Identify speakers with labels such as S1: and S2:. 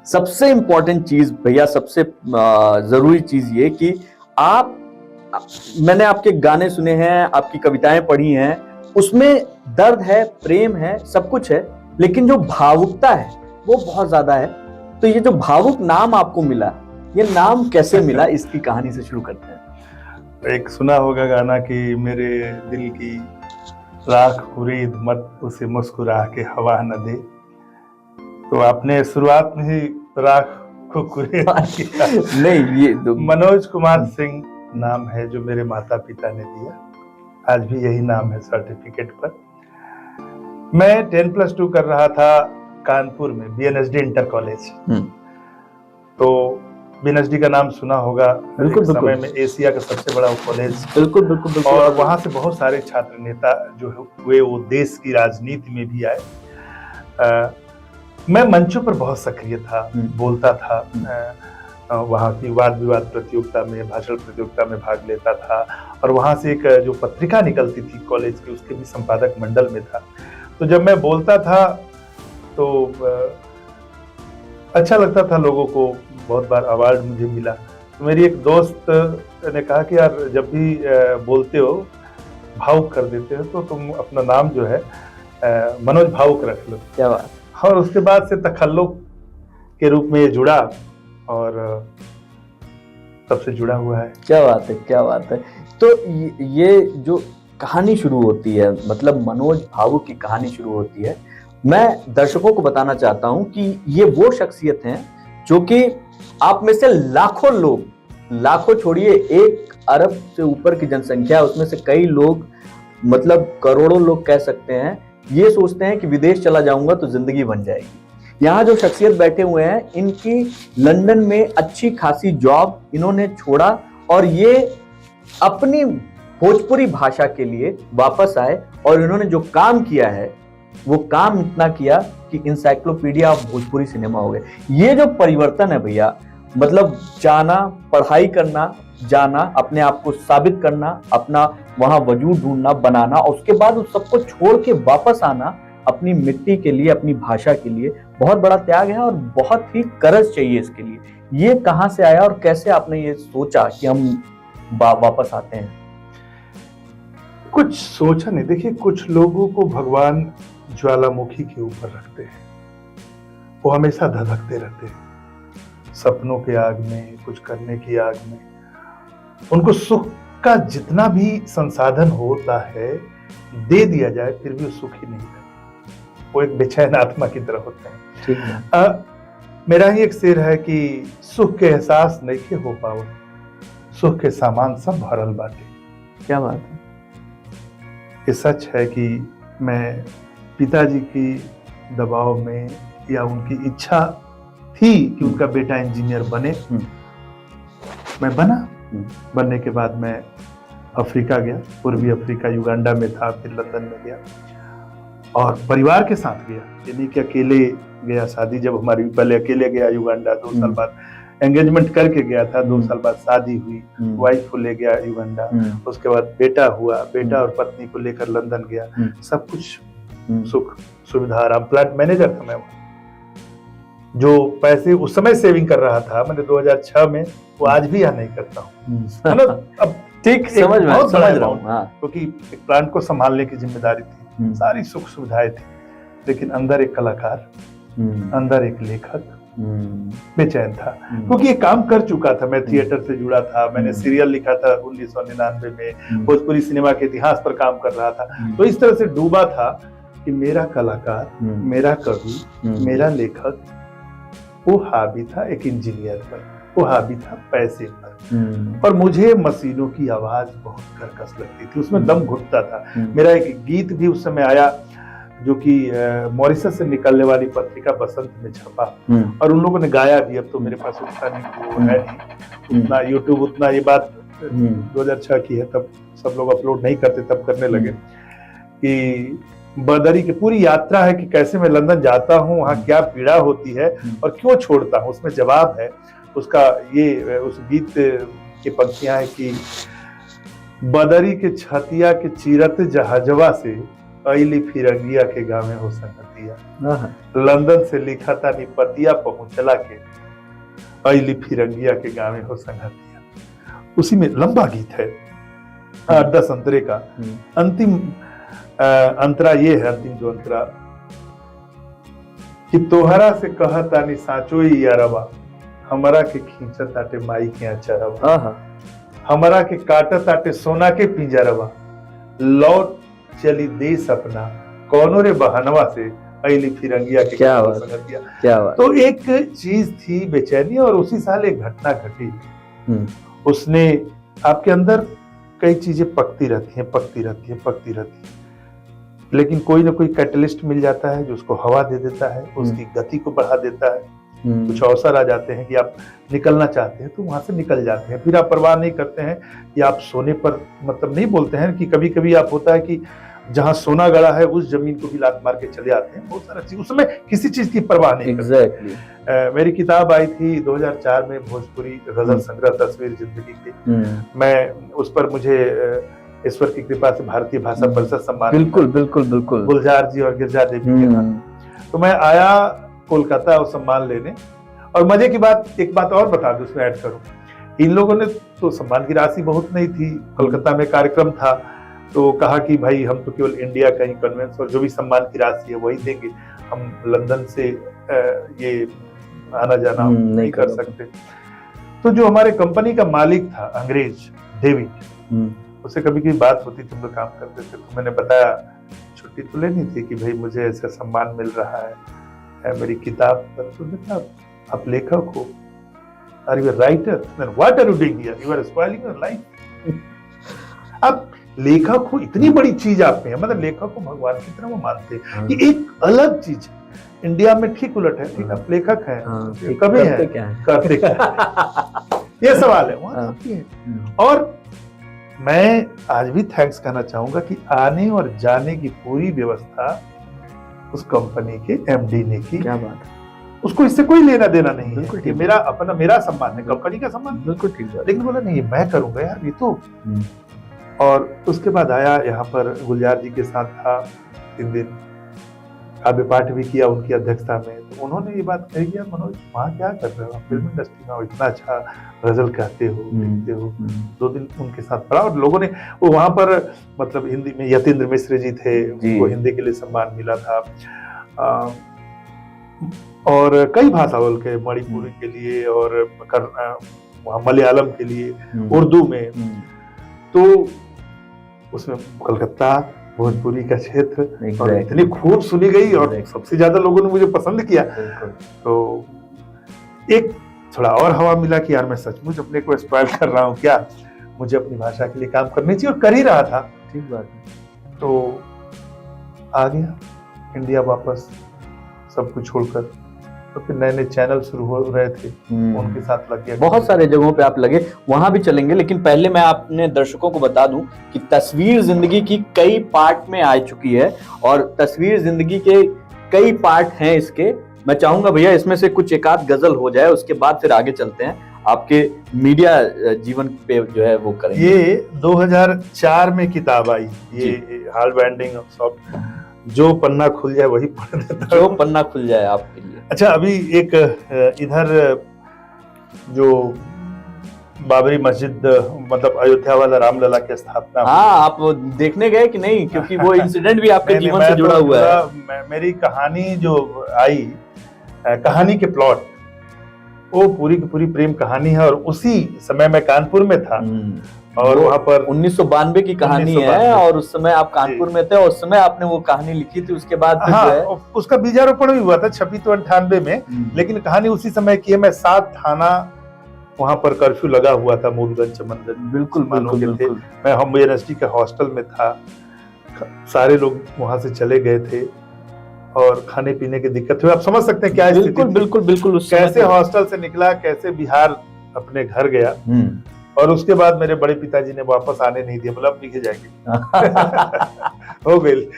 S1: सबसे इंपॉर्टेंट चीज भैया, सबसे जरूरी चीज ये कि आप मैंने आपके गाने सुने हैं, आपकी कविताएं पढ़ी हैं, उसमें दर्द है, प्रेम है, सब कुछ है, लेकिन जो भावुकता है वो बहुत ज्यादा है। तो ये जो भावुक नाम आपको मिला, ये नाम कैसे मिला, इसकी कहानी से शुरू करते हैं।
S2: एक सुना होगा गाना कि मेरे दिल की राख खुरीद मत उसे मुस्कुरा के हवा न दे। तो आपने शुरुआत में ही राख को खुरीद किया।
S1: नहीं, ये
S2: मनोज कुमार सिंह नाम है जो मेरे माता पिता ने दिया, आज भी यही नाम है सर्टिफिकेट पर। मैं 10+2 कर रहा था कानपुर में BNSD इंटर कॉलेज। तो BNSD का नाम सुना होगा, एक समय में एशिया का सबसे बड़ा कॉलेज।
S1: बिल्कुल।
S2: और वहां से बहुत सारे छात्र नेता जो हुए वो देश की राजनीति में भी आए। मैं मंचों पर बहुत सक्रिय था, बोलता था, वहाँ की वाद विवाद प्रतियोगिता में, भाषण प्रतियोगिता में भाग लेता था। और वहाँ से एक जो पत्रिका निकलती थी कॉलेज की, उसके भी संपादक मंडल में था। तो जब मैं बोलता था तो अच्छा लगता था लोगों को, बहुत बार अवार्ड मुझे मिला। तो मेरी एक दोस्त ने कहा कि यार जब भी बोलते हो, भावुक कर देते हो, तो तुम अपना नाम जो है मनोज भावुक रख लो।
S1: क्या बात।
S2: और उसके बाद से तखल्लुक के रूप में ये जुड़ा और तब से जुड़ा हुआ है।
S1: क्या बात है। तो ये जो कहानी शुरू होती है, मतलब मनोज भावुक की कहानी शुरू होती है, मैं दर्शकों को बताना चाहता हूं कि ये वो शख्सियत हैं जो कि आप में से लाखों लोग, लाखों छोड़िए, 1 अरब से ऊपर की जनसंख्या, उसमें से कई लोग, मतलब करोड़ों लोग कह सकते हैं, ये सोचते हैं कि विदेश चला जाऊंगा तो जिंदगी बन जाएगी। यहाँ जो शख्सियत बैठे हुए हैं, इनकी लंदन में अच्छी खासी जॉब इन्होंने छोड़ा और ये अपनी भोजपुरी भाषा के लिए वापस आए और इन्होंने जो काम किया है वो काम इतना किया कि इंसाइक्लोपीडिया ऑफ भोजपुरी सिनेमा हो गए। ये जो परिवर्तन है भैया, मतलब जाना, पढ़ाई करना, जाना, अपने आप को साबित करना, अपना वहां वजूद ढूंढना, बनाना, और उसके बाद उस सबको छोड़ के वापस आना अपनी मिट्टी के लिए, अपनी भाषा के लिए, बहुत बड़ा त्याग है और बहुत ही करज चाहिए इसके लिए। ये कहां से आया और कैसे आपने ये सोचा कि हम वापस आते हैं?
S2: कुछ सोचा नहीं। देखिए, कुछ लोगों को भगवान ज्वालामुखी के ऊपर रखते हैं, वो हमेशा धधकते रहते हैं सपनों के आग में, कुछ करने की आग में। उनको सुख का जितना भी संसाधन होता है दे दिया जाए, फिर भी वो सुखी नहीं रहते, वो एक बेचैन आत्मा की तरह होते हैं।
S1: ठीक है।
S2: मेरा ही एक शेर है कि सुख के एहसास नहीं हो पाओ, सुख के सामान सब भरल बाटे।
S1: क्या बात है।
S2: ये सच है कि मैं पिताजी की दबाव में, या उनकी इच्छा थी कि उनका बेटा इंजीनियर बने, मैं बना। बनने के बाद मैं अफ्रीका गया, पूर्वी अफ्रीका, युगांडा में था, फिर लंदन में गया और परिवार के साथ गया, यानी कि अकेले गया। शादी जब हमारी, पहले अकेले गया युगांडा, 2 साल बाद एंगेजमेंट करके गया था, 2 साल बाद शादी हुई, वाइफ को ले गया युगांडा, उसके बाद बेटा हुआ, बेटा और पत्नी को लेकर लंदन गया। सब कुछ सुख सुविधा, आराम। प्लांट मैनेजर था मैं, जो पैसे उस समय सेविंग कर रहा था मैंने 2006 में, वो आज भी यहाँ नहीं करता हूँ। अब
S1: ठीक, समझ रहा हूँ,
S2: क्योंकि एक प्लांट को संभालने की जिम्मेदारी थी, सारी सुख सुविधाएं थी, लेकिन अंदर एक कलाकार, अंदर एक लेखक बेचैन था, क्योंकि ये काम कर चुका था। मैं थिएटर से जुड़ा था, मैंने सीरियल लिखा था 1999 में, भोजपुरी सिनेमा के इतिहास पर काम कर रहा था। तो इस तरह से डूबा था कि मेरा कलाकार, मेरा कवि, मेरा लेखक, वो हावी था एक इंजीनियर पर, वो हावी था पैसे पर। और मुझे मशीनों की आवाज बहुत कर्कश लगती थी, उसमें दम घुटता था। मेरा एक गीत भी उस समय आया जो कि मॉरिशस से निकलने वाली पत्रिका बसंत में छपा, और उन लोगों ने गाया भी। अब तो मेरे पास उतना नहीं, है नहीं उतना यूट्यूब, उतना, ये बात 2006 की है, तब सब लोग अपलोड नहीं करते, तब करने लगे। कि बदरी की पूरी यात्रा है कि कैसे मैं लंदन जाता हूँ, वहाँ क्या पीड़ा होती है और क्यों छोड़ता हूँ, उसमें जवाब है उसका। ये उस गीत की पंक्तियां है कि बदरी के छतिया के चीरत जहाजवा से अली फिरंगिया के गाँव हो संगतिया,
S1: हाँ,
S2: लंदन से लिखा था निपतिया पहुंचला के अली फिरंगिया के गाँव हो संगतिया। उसी में लंबा गीत है 8-10 अंतरे का। अंतिम अंतरा ये है, अंतिम जो अंतरा कि तोहरा से कहतानी साचो यारवा, हमरा के खींचत आटे माई के अचरवा, हमरा के काटत आटे सोना के पिंजरवा, लौट चली देश अपना कौनो रे बहनवा से अली फिरंगिया के।
S1: क्या बात।
S2: तो एक चीज थी बेचैनी, और उसी साल एक घटना घटी। उसने आपके अंदर कई चीजें पकती रहती हैं, लेकिन कोई ना कोई कैटलिस्ट मिल जाता है जो उसको हवा दे देता है, उसकी गति को बढ़ा देता है। कुछ अवसर आ जाते हैं कि आप निकलना चाहते हैं तो वहां से निकल जाते हैं। फिर आप परवाह नहीं करते हैं कि आप सोने पर, मतलब नहीं बोलते हैं कि कभी कभी आप होता है कि जहां सोना गड़ा है उस जमीन को भी लात मार के चले आते हैं। बहुत सारा चीज, उसमें किसी चीज की परवाह नहीं करते। मेरी किताब आई थी 2004 में, भोजपुरी गजल संग्रह तस्वीर जिंदगी की। मैं उस पर, मुझे ईश्वर की कृपा से भारतीय भाषा परिषद सम्मान,
S1: बिल्कुल
S2: गुलजार जी और गिरजा देवी के नाम। तो मैं आया कोलकाता वो सम्मान लेने, और मजे की बात, एक बात और बता दूं उसमें ऐड करूं, इन लोगों ने तो सम्मान की राशि बहुत नहीं थी, कोलकाता में कार्यक्रम था, तो कहा कि भाई हम तो केवल इंडिया का ही कन्वेंस, और जो भी सम्मान की राशि है वही देंगे, हम लंदन से ये आना जाना नहीं कर सकते। तो जो हमारे कंपनी का मालिक था अंग्रेज डेविड, उससे कभी कभी बात होती थी, हम लोग काम करते थे, तो मैंने बताया छुट्टी तो लेनी थी कि भाई मुझे ऐसा सम्मान मिल रहा है मेरी किताब पर। तो देखा, आप लेखक हो, are you writer, what are you doing here, you are spoiling your life. आप लेखक हो, इतनी बड़ी चीज आप में है, मतलब लेखक को भगवान की तरह वो मानते हैं। ये एक अलग चीज है, इंडिया में ठीक उलट है। ठीक, आप लेखक हैं, कभी है करते क्या ये सवाल है, वहां काफी है। और मैं आज भी थैंक्स कहना चाहूंगा कि आने और जाने की पूरी व्यवस्था उस कंपनी के एमडी ने की।
S1: क्या बात है।
S2: उसको इससे कोई लेना देना नहीं है कि मेरा अपना, मेरा सम्मान है, कंपनी का सम्मान,
S1: बिल्कुल ठीक है।
S2: लेकिन बोला नहीं, मैं करूंगा यार ये तो। और उसके बाद आया यहाँ पर, गुलजार जी के साथ था 3 दिन, काव्य पाठ भी किया उनकी अध्यक्षता में। तो उन्होंने ये बात कही, यार मनोज वहाँ क्या कर रहे हो, आप फिल्म इंडस्ट्री में हो, इतना अच्छा गजल कहते हो, लिखते हो। 2 दिन उनके साथ पढ़ा, और लोगों ने वो वहाँ पर, मतलब हिंदी में यतीन्द्र मिश्र जी थे, उनको हिंदी के लिए सम्मान मिला था, और कई भाषाओं के, मणिपुरी के लिए, और वहाँ मलयालम के लिए, उर्दू में। तो उसमें कलकत्ता, भोजपुरी का क्षेत्र, और इतनी खूब सुनी गई, और सबसे ज्यादा लोगों ने मुझे पसंद किया। तो एक थोड़ा और हवा मिला कि यार मैं सचमुच अपने को स्पॉइल कर रहा हूँ क्या, मुझे अपनी भाषा के लिए काम करनी चाहिए, और कर ही रहा था।
S1: ठीक बात है।
S2: तो आ गया इंडिया वापस, सब कुछ छोड़कर। तो फिर नए नए चैनल शुरू हो रहे थे, उनके साथ लग गया।
S1: बहुत सारे जगहों पे आप लगे, वहां भी चलेंगे, लेकिन पहले मैं अपने दर्शकों को बता दूं कि तस्वीर जिंदगी की कई पार्ट में आ चुकी है, और तस्वीर जिंदगी के कई पार्ट हैं इसके। मैं चाहूंगा भैया इसमें से कुछ एक आध गजल हो जाए, उसके बाद फिर आगे चलते हैं, आपके मीडिया जीवन पे जो है वो करेंगे।
S2: ये 2004 में किताब आई, ये हाल बैंडिंग ऑफ, जो पन्ना खुल जाए वही पढ़ देता,
S1: जो पन्ना खुल जाए आपके लिए।
S2: अच्छा, अभी एक इधर जो बाबरी मस्जिद, मतलब अयोध्या वाला रामलला की स्थापना,
S1: हाँ, आप देखने गए कि नहीं, क्योंकि वो इंसिडेंट भी आपके जीवन से जुड़ा हुआ है।
S2: मेरी कहानी जो आई, कहानी के प्लॉट, वो पूरी की पूरी प्रेम कहानी है, और उसी समय मैं कानपुर में था, और वहां पर
S1: 1992 की कहानी है, और उस समय आप कानपुर में थे, और उस समय आपने वो कहानी लिखी थी। उसके बाद
S2: उसका बीजारोपण भी हुआ था, छपी तो 98 में, लेकिन कहानी उसी समय की है। मैं 7 थाना, वहां पर कर्फ्यू लगा हुआ था, मूलगंज चमनगंज,
S1: बिल्कुल मानोगे थे।
S2: मैं हम यूनिवर्सिटी के हॉस्टल में था, सारे लोग वहां से चले गए थे, और खाने पीने की दिक्कत हुई। आप समझ सकते हैं क्या स्थिति थी।
S1: बिल्कुल
S2: कैसे हॉस्टल से निकला, कैसे बिहार अपने घर गया, और उसके बाद मेरे बड़े पिताजी ने वापस आने नहीं दिया, मतलब लिखे जाएंगे हो गई।